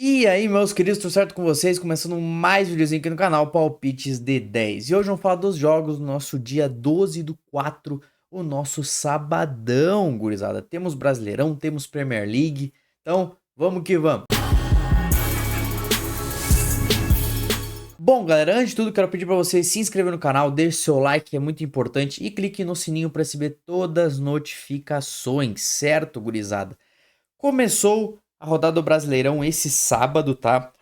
E aí, meus queridos, tudo certo com vocês? Começando mais um videozinho aqui no canal Palpites de 10. E hoje vamos falar dos jogos do nosso dia 12/4, o nosso sabadão, gurizada. Temos Brasileirão, temos Premier League, então vamos que vamos. Bom, galera, antes de tudo, quero pedir para vocês se inscrever no canal, deixe seu like, que é muito importante, e clique no sininho para receber todas as notificações, certo, gurizada? Começou a rodada do Brasileirão esse sábado, tá?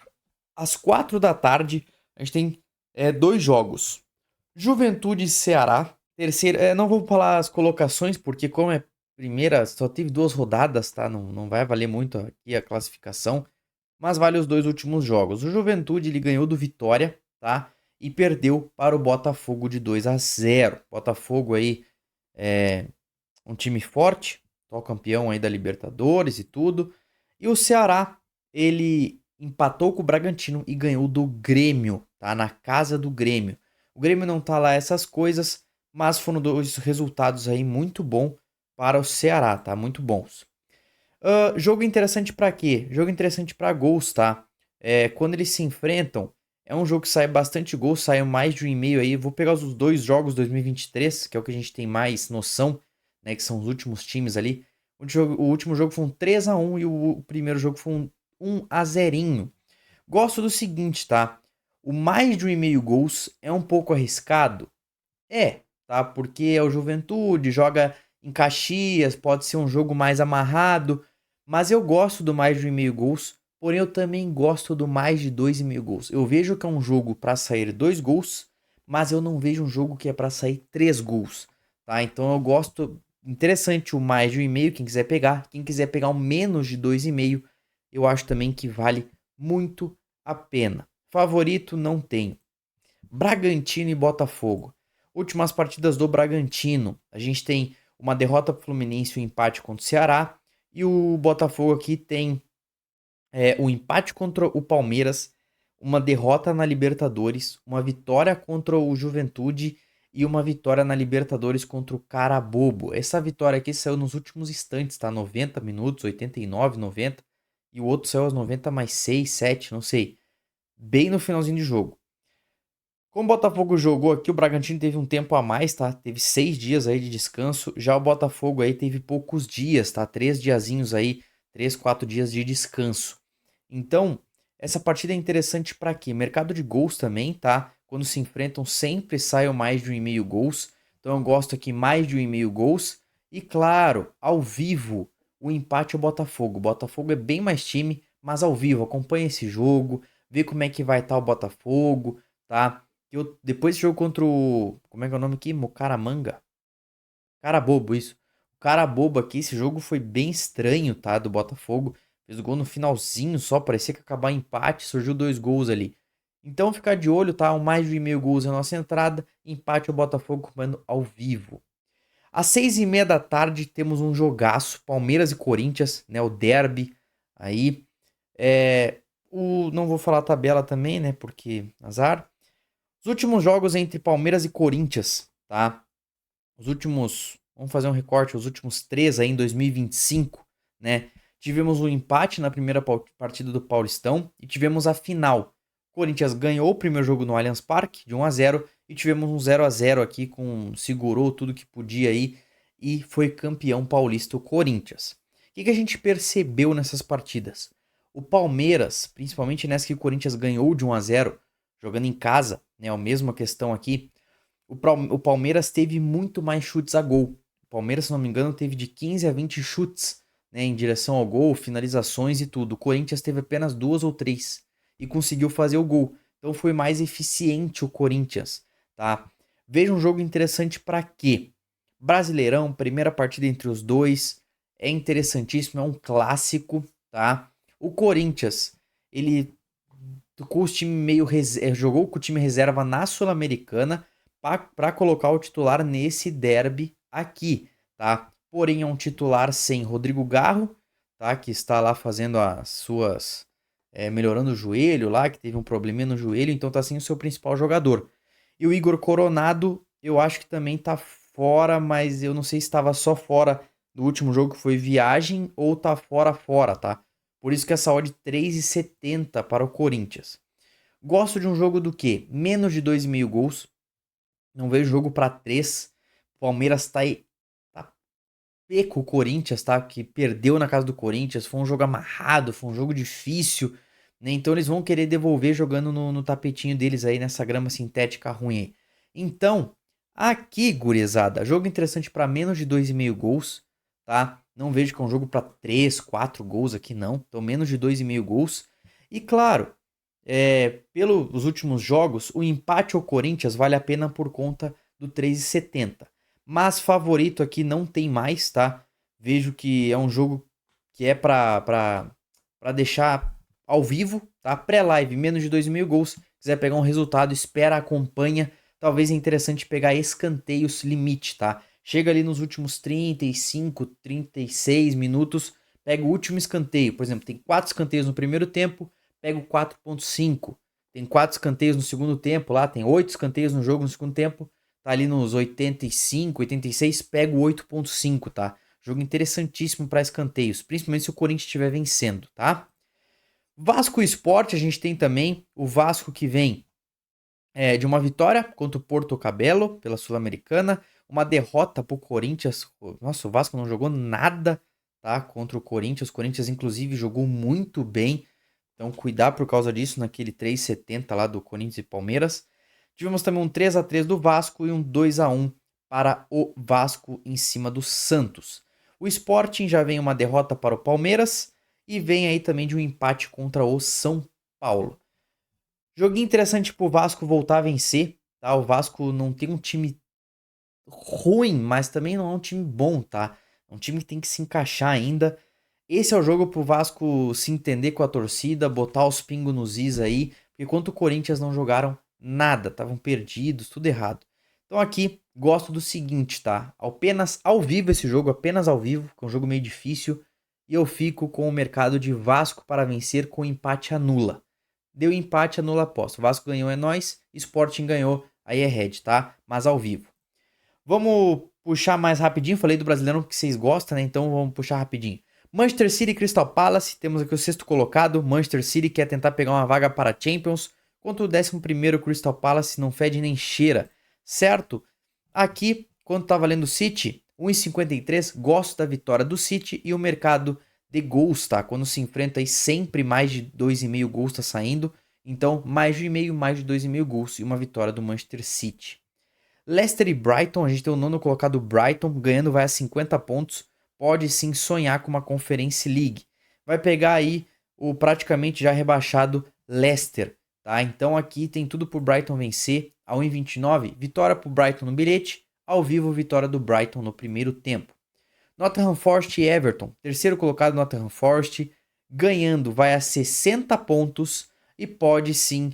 Às 4 da tarde, a gente tem dois jogos. Juventude e Ceará. Terceiro, não vou falar as colocações, porque como é primeira, só teve duas rodadas, tá? Não vai valer muito aqui a classificação. Mas vale os dois últimos jogos. O Juventude, ele ganhou do Vitória, tá? E perdeu para o Botafogo de 2-0. Botafogo aí é um time forte, atual campeão aí da Libertadores e tudo. E o Ceará, ele empatou com o Bragantino e ganhou do Grêmio, tá? Na casa do Grêmio. O Grêmio não tá lá essas coisas, mas foram dois resultados aí muito bons para o Ceará, tá? Muito bons. Jogo interessante pra quê? Jogo interessante pra gols, tá? Quando eles se enfrentam, é um jogo que sai bastante gol, sai mais de 1,5 aí. Vou pegar os dois jogos 2023, que é o que a gente tem mais noção, né? Que são os últimos times ali. O último jogo foi um 3-1 e o primeiro jogo foi um 1-0. Gosto do seguinte, tá? O mais de 1,5 gols é um pouco arriscado? Tá? Porque é o Juventude, joga em Caxias, pode ser um jogo mais amarrado, mas eu gosto do mais de 1,5 gols, porém eu também gosto do mais de 2,5 gols. Eu vejo que é um jogo para sair 2 gols, mas eu não vejo um jogo que é para sair 3 gols, tá? Então eu gosto, interessante o mais de 1,5, quem quiser pegar o menos de 2,5, eu acho também que vale muito a pena. Favorito não tenho. Bragantino e Botafogo. Últimas partidas do Bragantino. A gente tem uma derrota para o Fluminense e um empate contra o Ceará. E o Botafogo aqui tem um empate contra o Palmeiras, uma derrota na Libertadores, uma vitória contra o Juventude e uma vitória na Libertadores contra o Carabobo. Essa vitória aqui saiu nos últimos instantes, tá? 90 minutos, 89, 90. E o outro saiu aos 90 mais 6, 7, não sei. Bem no finalzinho de jogo. Como o Botafogo jogou aqui, o Bragantino teve um tempo a mais, tá? Teve 6 dias aí de descanso. Já o Botafogo aí teve poucos dias, tá? 3 diazinhos aí, 3, 4 dias de descanso. Então, essa partida é interessante para quê? Mercado de gols também, tá? Quando se enfrentam, sempre saiam mais de 1,5 gols. Então, eu gosto aqui mais de 1,5 gols. E claro, ao vivo, o empate é o Botafogo. O Botafogo é bem mais time, mas ao vivo, acompanha esse jogo, vê como é que vai estar o Botafogo, tá? Depois desse jogo contra o. Como é que é o nome aqui? Mocaramanga? Carabobo, isso. O Carabobo aqui, esse jogo foi bem estranho, tá? Do Botafogo. Fez o gol no finalzinho só, parecia que ia acabar empate, surgiu 2 gols ali. Então ficar de olho, tá? O mais de 1,5 gols é a nossa entrada. Empate o Botafogo comando ao vivo. Às 6h30 da tarde temos um jogaço. Palmeiras e Corinthians, né? O derby aí. Não vou falar a tabela também, né? Porque azar. Os últimos jogos entre Palmeiras e Corinthians, tá? Vamos fazer um recorte, os últimos três aí em 2025, né? Tivemos um empate na primeira partida do Paulistão e tivemos a final. Corinthians ganhou o primeiro jogo no Allianz Parque de 1-0 e tivemos um 0-0 aqui segurou tudo que podia aí e foi campeão paulista o Corinthians. O que a gente percebeu nessas partidas? O Palmeiras, principalmente nessa que o Corinthians ganhou de 1-0, jogando em casa, né? A mesma questão aqui. O Palmeiras teve muito mais chutes a gol. O Palmeiras, se não me engano, teve de 15 a 20 chutes, né, em direção ao gol, finalizações e tudo. O Corinthians teve apenas 2 ou 3 e conseguiu fazer o gol. Então foi mais eficiente o Corinthians, tá? Veja um jogo interessante para quê? Brasileirão, primeira partida entre os dois, é interessantíssimo, é um clássico, tá? O Corinthians, ele com os time jogou com o time reserva na Sul-Americana para colocar o titular nesse derby aqui, tá? Porém é um titular sem Rodrigo Garro, tá? Que está lá fazendo as suas melhorando o joelho lá, que teve um probleminha no joelho, então tá sem o seu principal jogador. E o Igor Coronado, eu acho que também tá fora, mas eu não sei se estava só fora do último jogo que foi viagem ou tá fora, tá? Por isso que essa odd 3,70 para o Corinthians. Gosto de um jogo do quê? Menos de 2,5 gols. Não vejo jogo para 3. O Palmeiras tá aí, tá peco o Corinthians, tá? Que perdeu na casa do Corinthians. Foi um jogo amarrado, foi um jogo difícil, né? Então eles vão querer devolver jogando no tapetinho deles aí, nessa grama sintética ruim aí. Então, aqui, gurizada, jogo interessante para menos de 2,5 gols, tá? Não vejo que é um jogo para 3, 4 gols aqui, não. Então, menos de 2,5 gols. E claro, pelos últimos jogos, o empate ao Corinthians vale a pena por conta do 3,70. Mas favorito aqui não tem mais, tá? Vejo que é um jogo que é para deixar ao vivo, tá? Pré-live, menos de 2,5 gols. Quiser pegar um resultado, espera, acompanha. Talvez é interessante pegar escanteios limite, tá? Chega ali nos últimos 35, 36 minutos, pega o último escanteio. Por exemplo, tem 4 escanteios no primeiro tempo, pega o 4,5. Tem 4 escanteios no segundo tempo lá, tem 8 escanteios no jogo no segundo tempo. Tá ali nos 85, 86, pega o 8,5, tá? Jogo interessantíssimo para escanteios, principalmente se o Corinthians estiver vencendo, tá? Vasco Sport, a gente tem também o Vasco que vem de uma vitória contra o Porto Cabello pela Sul-Americana, uma derrota pro Corinthians. Nossa, o Vasco não jogou nada, tá? Contra o Corinthians. O Corinthians, inclusive, jogou muito bem. Então, cuidar por causa disso naquele 3,70 lá do Corinthians e Palmeiras. Tivemos também um 3-3 do Vasco e um 2-1 para o Vasco em cima do Santos. O Sporting já vem uma derrota para o Palmeiras e vem aí também de um empate contra o São Paulo. Joguinho interessante pro Vasco voltar a vencer, tá? O Vasco não tem um time ruim, mas também não é um time bom, tá? É um time que tem que se encaixar ainda. Esse é o jogo pro Vasco se entender com a torcida, botar os pingos nos is aí, porque contra o Corinthians não jogaram nada, estavam perdidos, tudo errado. Então aqui, gosto do seguinte, tá? Apenas ao vivo esse jogo, apenas ao vivo, que é um jogo meio difícil, e eu fico com o mercado de Vasco para vencer com empate anula. Deu empate, anula a aposta. Vasco ganhou, é nóis. Sporting ganhou, aí é red, tá? Mas ao vivo. Vamos puxar mais rapidinho. Falei do Brasileirão que vocês gostam, né? Então vamos puxar rapidinho. Manchester City e Crystal Palace. Temos aqui o sexto colocado. Manchester City quer tentar pegar uma vaga para Champions. Contra o 11º Crystal Palace, não fede nem cheira. Certo? Aqui, quando tá valendo o City, 1,53. Gosto da vitória do City e o mercado de gols, tá? Quando se enfrenta aí, sempre mais de 2,5 gols tá saindo. Então, mais de 1,5, mais de 2,5 gols e uma vitória do Manchester City. Leicester e Brighton, a gente tem o nono colocado Brighton, ganhando vai a 50 pontos. Pode sim sonhar com uma Conference League. Vai pegar aí o praticamente já rebaixado Leicester, tá? Então aqui tem tudo pro Brighton vencer. A 1,29, vitória pro Brighton no bilhete. Ao vivo, vitória do Brighton no primeiro tempo. Nottingham Forest e Everton, terceiro colocado Nottingham Forest, ganhando vai a 60 pontos e pode sim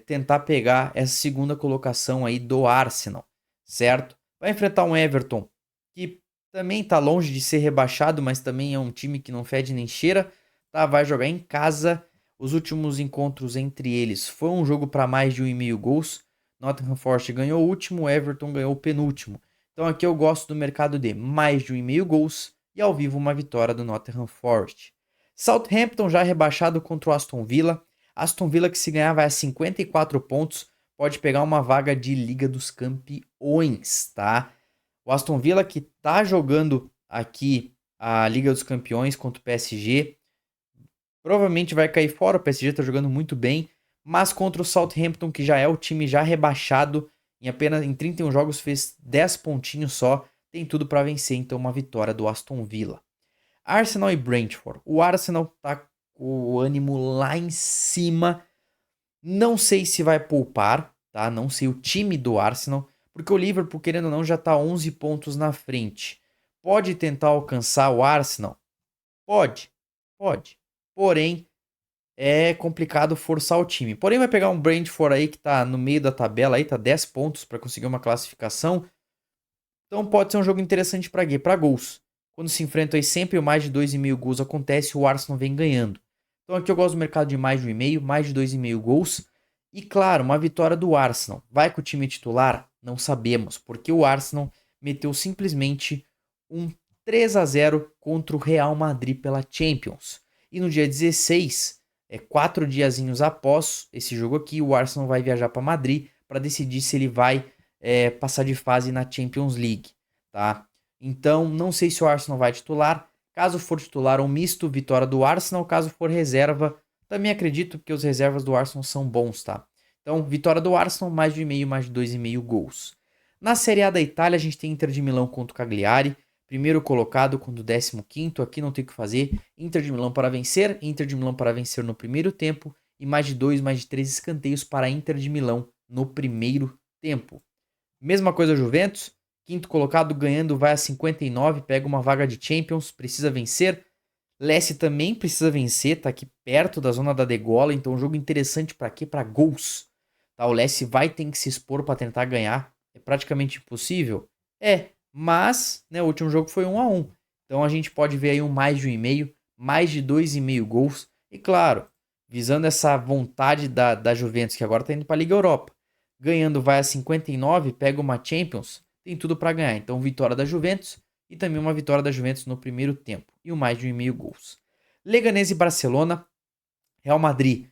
tentar pegar essa segunda colocação aí do Arsenal, certo? Vai enfrentar um Everton que também está longe de ser rebaixado, mas também é um time que não fede nem cheira, tá? Vai jogar em casa. Os últimos encontros entre eles foi um jogo para mais de 1,5 gols. Nottingham Forest ganhou o último, Everton ganhou o penúltimo. Então aqui eu gosto do mercado de mais de 1,5 gols e ao vivo uma vitória do Nottingham Forest. Southampton já rebaixado contra o Aston Villa. Aston Villa que se ganhar vai a 54 pontos, pode pegar uma vaga de Liga dos Campeões, tá? O Aston Villa que tá jogando aqui a Liga dos Campeões contra o PSG, provavelmente vai cair fora, o PSG tá jogando muito bem, mas contra o Southampton que já é o time já rebaixado, em 31 jogos fez 10 pontinhos só, tem tudo para vencer, então uma vitória do Aston Villa. Arsenal e Brentford. O Arsenal tá com o ânimo lá em cima. Não sei se vai poupar, tá? Não sei o time do Arsenal, porque o Liverpool, querendo ou não, já tá 11 pontos na frente. Pode tentar alcançar o Arsenal? Pode. Porém, é complicado forçar o time. Porém, vai pegar um Brentford aí que tá no meio da tabela, aí tá 10 pontos para conseguir uma classificação. Então pode ser um jogo interessante para quê? Para gols. Quando se enfrentam aí sempre mais de 2,5 gols acontece, o Arsenal vem ganhando. Então aqui eu gosto do mercado de mais de 1,5, mais de 2,5 gols. E claro, uma vitória do Arsenal. Vai com o time titular? Não sabemos, porque o Arsenal meteu simplesmente um 3-0 contra o Real Madrid pela Champions. E no dia 16, 4 diazinhos após esse jogo aqui, o Arsenal vai viajar para Madrid para decidir se ele vai passar de fase na Champions League, tá? Então, não sei se o Arsenal vai titular. Caso for titular, um misto, vitória do Arsenal. Caso for reserva, também acredito que os reservas do Arsenal são bons, tá? Então, vitória do Arsenal, mais de 1,5, mais de 2,5 gols. Na Série A da Itália, a gente tem Inter de Milão contra o Cagliari. Primeiro colocado contra o 15º. Aqui não tem o que fazer. Inter de Milão para vencer. Inter de Milão para vencer no primeiro tempo. E mais de 2, mais de 3 escanteios para Inter de Milão no primeiro tempo. Mesma coisa Juventus. Quinto colocado ganhando vai a 59. Pega uma vaga de Champions. Precisa vencer. Lecce também precisa vencer. Tá aqui perto da zona da degola. Então um jogo interessante para quê? Para gols. Tá, o Lecce vai ter que se expor para tentar ganhar. É praticamente impossível? Mas o último jogo foi 1-1. Então a gente pode ver aí mais de 1,5, mais de 2,5 gols. E claro, visando essa vontade da Juventus, que agora está indo para a Liga Europa. Ganhando vai a 59, pega uma Champions, tem tudo para ganhar. Então vitória da Juventus e também uma vitória da Juventus no primeiro tempo. E mais de 1,5 gols. Leganés e Barcelona. Real Madrid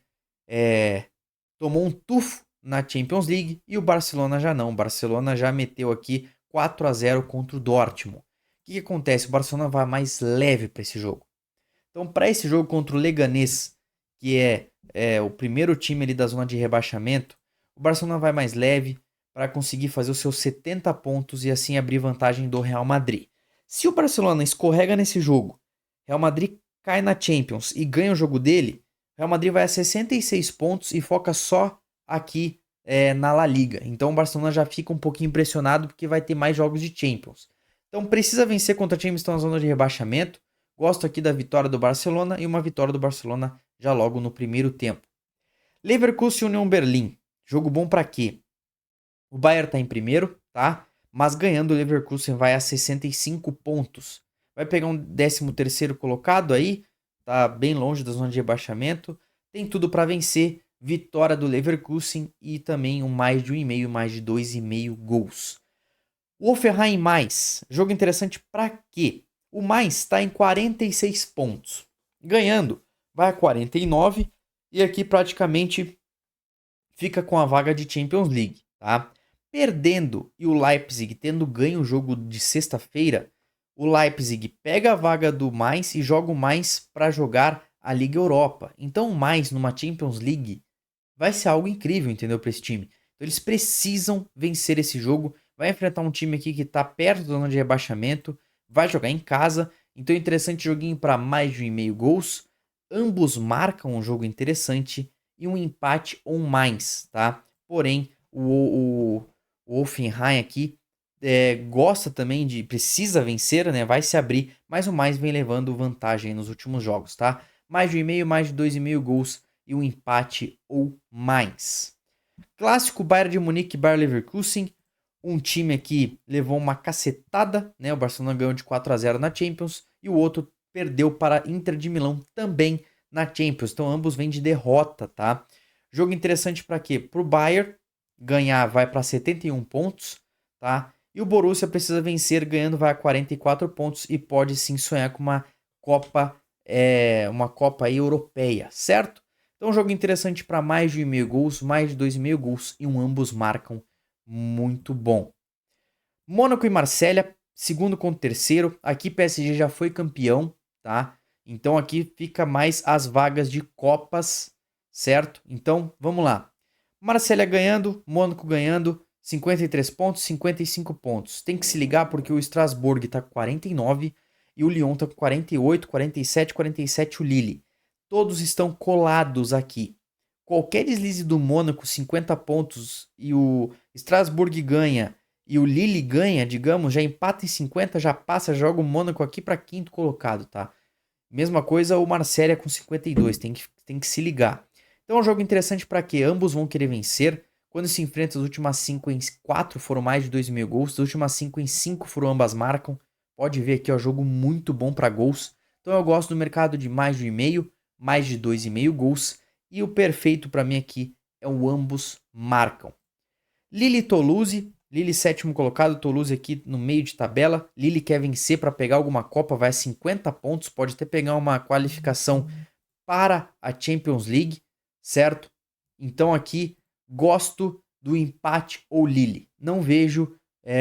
tomou um tufo na Champions League e o Barcelona já não. O Barcelona já meteu aqui 4-0 contra o Dortmund. O que acontece? O Barcelona vai mais leve para esse jogo. Então, para esse jogo contra o Leganés, que é o primeiro time ali da zona de rebaixamento, o Barcelona vai mais leve para conseguir fazer os seus 70 pontos e assim abrir vantagem do Real Madrid. Se o Barcelona escorrega nesse jogo, Real Madrid cai na Champions e ganha o jogo dele, o Real Madrid vai a 66 pontos e foca só aqui na La Liga. Então o Barcelona já fica um pouquinho impressionado porque vai ter mais jogos de Champions. Então precisa vencer contra times que estão na zona de rebaixamento. Gosto aqui da vitória do Barcelona e uma vitória do Barcelona já logo no primeiro tempo. Leverkusen e Union Berlim. Jogo bom para quê? O Bayern está em primeiro, tá? Mas ganhando o Leverkusen vai a 65 pontos. Vai pegar um 13º colocado aí, tá bem longe da zona de rebaixamento. Tem tudo para vencer. Vitória do Leverkusen e também mais de 1,5, mais de 2,5 gols. O Hoffenheim mais. Jogo interessante para quê? O mais está em 46 pontos. Ganhando, vai a 49 e aqui praticamente fica com a vaga de Champions League, tá? Perdendo e o Leipzig tendo ganho o jogo de sexta-feira, o Leipzig pega a vaga do mais e joga o mais para jogar a Liga Europa. Então o mais numa Champions League vai ser algo incrível, entendeu, para esse time. Então eles precisam vencer esse jogo. Vai enfrentar um time aqui que está perto da zona de rebaixamento. Vai jogar em casa. Então interessante joguinho para mais de 1,5 gols. Ambos marcam um jogo interessante. E um empate ou mais, tá? Porém, o Hoffenheim aqui gosta também precisa vencer, né? Vai se abrir. Mas o mais vem levando vantagem nos últimos jogos, tá? Mais de 1,5, mais de 2,5 gols. E um empate ou mais. Clássico Bayern de Munique e Bayer Leverkusen. Um time aqui levou uma cacetada, né? O Barcelona ganhou de 4-0 na Champions e o outro perdeu para Inter de Milão também na Champions. Então ambos vêm de derrota, tá? Jogo interessante para quê? Para o Bayern ganhar vai para 71 pontos, tá? E o Borussia precisa vencer, ganhando vai a 44 pontos e pode sim sonhar com uma Copa aí europeia, certo? Então um jogo interessante para mais de 1,5 gols, mais de 2,5 gols e ambos marcam muito bom. Mônaco e Marselha, segundo contra terceiro. Aqui PSG já foi campeão, tá? Então aqui fica mais as vagas de Copas, certo? Então vamos lá. Marselha ganhando, Mônaco ganhando, 53 pontos, 55 pontos. Tem que se ligar porque o Strasbourg tá com 49 e o Lyon tá com 48, 47, 47 o Lille. Todos estão colados aqui. Qualquer deslize do Mônaco, 50 pontos, e o Strasbourg ganha, e o Lille ganha, digamos, já empata em 50, já passa, joga o Mônaco aqui para quinto colocado, tá? Mesma coisa o Marselha com 52, tem que se ligar. Então é um jogo interessante para quê? Ambos vão querer vencer. Quando se enfrentam, as últimas 5 em 4 foram mais de 2,5 gols, as últimas 5 em 5 foram ambas marcam. Pode ver aqui, ó, jogo muito bom para gols. Então eu gosto do mercado de mais de 1,5, mais de 2,5 gols. E o perfeito para mim aqui é o ambos marcam. Lille e Toulouse. Lille sétimo colocado, Toulouse aqui no meio de tabela. Lille quer vencer para pegar alguma Copa, vai a 50 pontos. Pode até pegar uma qualificação para a Champions League, certo? Então aqui gosto do empate ou Lille. Não vejo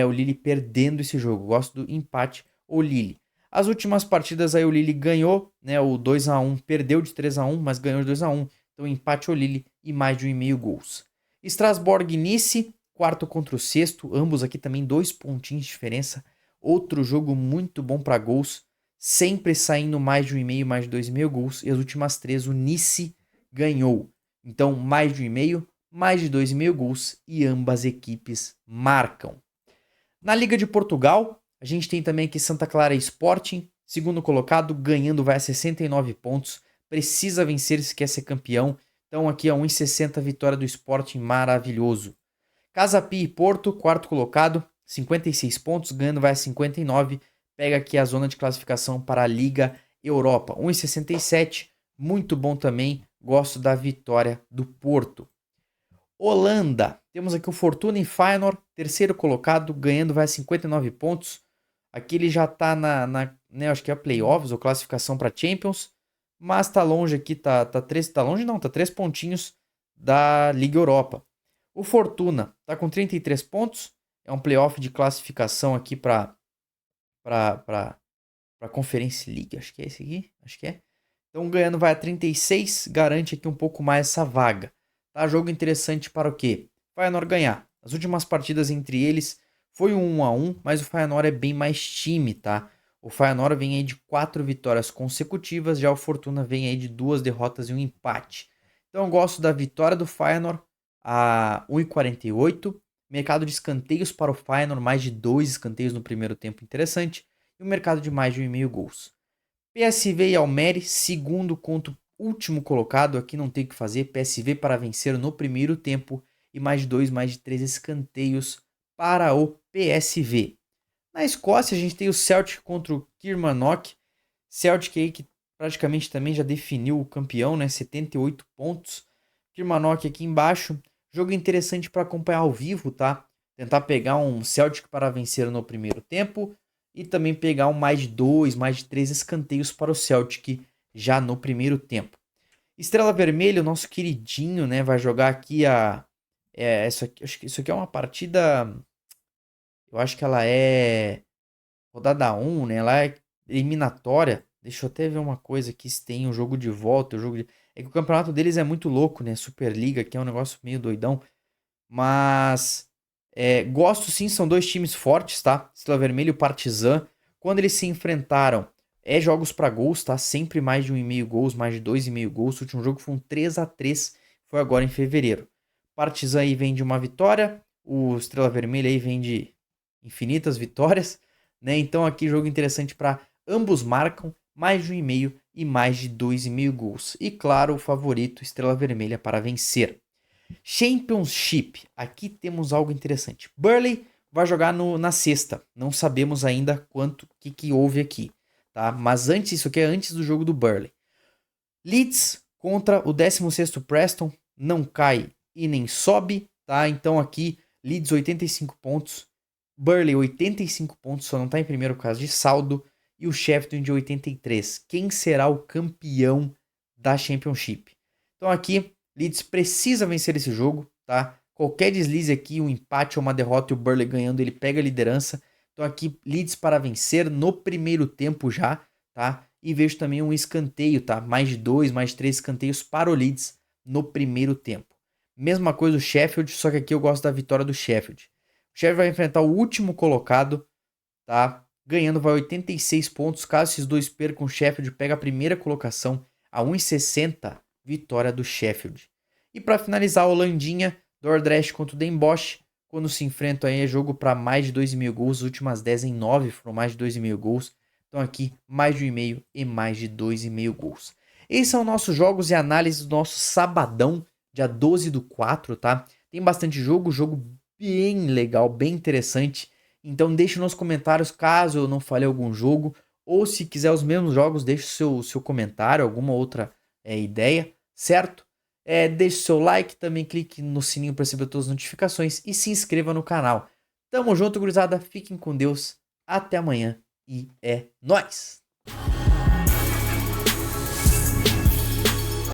o Lille perdendo esse jogo. Gosto do empate ou Lille. As últimas partidas aí o Lille ganhou, né? O 2-1 perdeu de 3-1, mas ganhou de 2-1. Então empate ou Lille e mais de 1,5 gols. Strasbourg e Nice, quarto contra o sexto. Ambos aqui também 2 pontinhos de diferença. Outro jogo muito bom para gols. Sempre saindo mais de 1,5, mais de 2,5 gols. E as últimas 3 o Nice ganhou. Então mais de 1,5, mais de 2,5 gols e ambas equipes marcam. Na Liga de Portugal, a gente tem também aqui Santa Clara Sporting, segundo colocado, ganhando, vai a 69 pontos. Precisa vencer se quer ser campeão. Então aqui a 1,60 vitória do Sporting, maravilhoso. Casa Pia e Porto, quarto colocado, 56 pontos, ganhando, vai a 59. Pega aqui a zona de classificação para a Liga Europa, 1,67. Muito bom também, gosto da vitória do Porto. Holanda, temos aqui o Fortuna e Feyenoord, terceiro colocado, ganhando, vai a 59 pontos. Aqui ele já tá né, acho que é a playoffs ou classificação para Champions, mas tá longe aqui, tá 3 pontinhos da Liga Europa. O Fortuna tá com 33 pontos, é um playoff de classificação aqui para Conference League, acho que é esse aqui, acho que é. Então ganhando vai a 36, garante aqui um pouco mais essa vaga. Tá, jogo interessante para o quê? Feyenoord ganhar. As últimas partidas entre eles foi um 1-1, mas o Feyenoord é bem mais time, tá? O Feyenoord vem aí de 4 vitórias consecutivas, já o Fortuna vem aí de 2 derrotas e um empate. Então eu gosto da vitória do Feyenoord a 1,48. Mercado de escanteios para o Feyenoord, mais de 2 escanteios no primeiro tempo, interessante. E o mercado de mais de 1,5 gols. PSV e Almere, segundo contra o último colocado, aqui não tem o que fazer, PSV para vencer no primeiro tempo e mais de 2, mais de 3 escanteios para o PSV. Na Escócia a gente tem o Celtic contra o Kilmarnock, Celtic aí que praticamente também já definiu o campeão, né, 78 pontos, Kilmarnock aqui embaixo, jogo interessante para acompanhar ao vivo, tá? Tentar pegar um Celtic para vencer no primeiro tempo, e também pegar um mais de 2, mais de 3 escanteios para o Celtic já no primeiro tempo. Estrela Vermelha, o nosso queridinho, né, vai jogar aqui isso aqui é uma partida, eu acho que ela é rodada 1, né, ela é eliminatória. Deixa eu até ver uma coisa aqui, se tem um jogo de volta, é que o campeonato deles é muito louco, né, Superliga, que é um negócio meio doidão, mas gosto sim, são 2 times fortes, tá? Estrela Vermelha e o Partizan. Quando eles se enfrentaram, jogos para gols, tá? Sempre mais de 1,5 gols, mais de 2,5 gols. O último jogo foi um 3-3, foi agora em fevereiro. Partizan aí vem de uma vitória, o Estrela Vermelha aí vem de infinitas vitórias, né? Então aqui jogo interessante para ambos marcam mais de 1,5 e mais de 2,5 gols. E claro, o favorito Estrela Vermelha para vencer. Championship, aqui temos algo interessante. Burnley vai jogar na sexta, não sabemos ainda quanto que houve aqui, tá? Mas isso aqui é antes do jogo do Burnley. Leeds contra o 16º Preston, não cai e nem sobe, tá? Então aqui Leeds 85 pontos, Burnley 85 pontos, só não tá em primeiro por causa de saldo, e o Sheffield de 83. Quem será o campeão da Championship? Então aqui Leeds precisa vencer esse jogo, tá? Qualquer deslize aqui, um empate ou uma derrota e o Burnley ganhando, ele pega a liderança. Então aqui Leeds para vencer no primeiro tempo já, tá? E vejo também um escanteio, tá? Mais de 2, mais de 3 escanteios para o Leeds no primeiro tempo. Mesma coisa o Sheffield, só que aqui eu gosto da vitória do Sheffield. O Sheffield vai enfrentar o último colocado, tá? Ganhando vai 86 pontos. Caso esses dois percam, o Sheffield pega a primeira colocação a 1,60, vitória do Sheffield. E para finalizar, a Holandinha, Dordrecht contra o Den Bosch. Quando se enfrentam aí é jogo para mais de 2,5 gols. As últimas 10 em 9 foram mais de 2,5 gols. Então aqui mais de 1,5 e mais de 2,5 gols. Esses são nossos jogos e análises do nosso sabadão, dia 12/4, tá? Tem bastante jogo bem legal, bem interessante. Então deixe nos comentários caso eu não falei algum jogo, ou se quiser os mesmos jogos, deixe o seu comentário, alguma outra ideia, certo? Deixe seu like, também clique no sininho para receber todas as notificações e se inscreva no canal. Tamo junto, gurizada, fiquem com Deus, até amanhã e é nóis!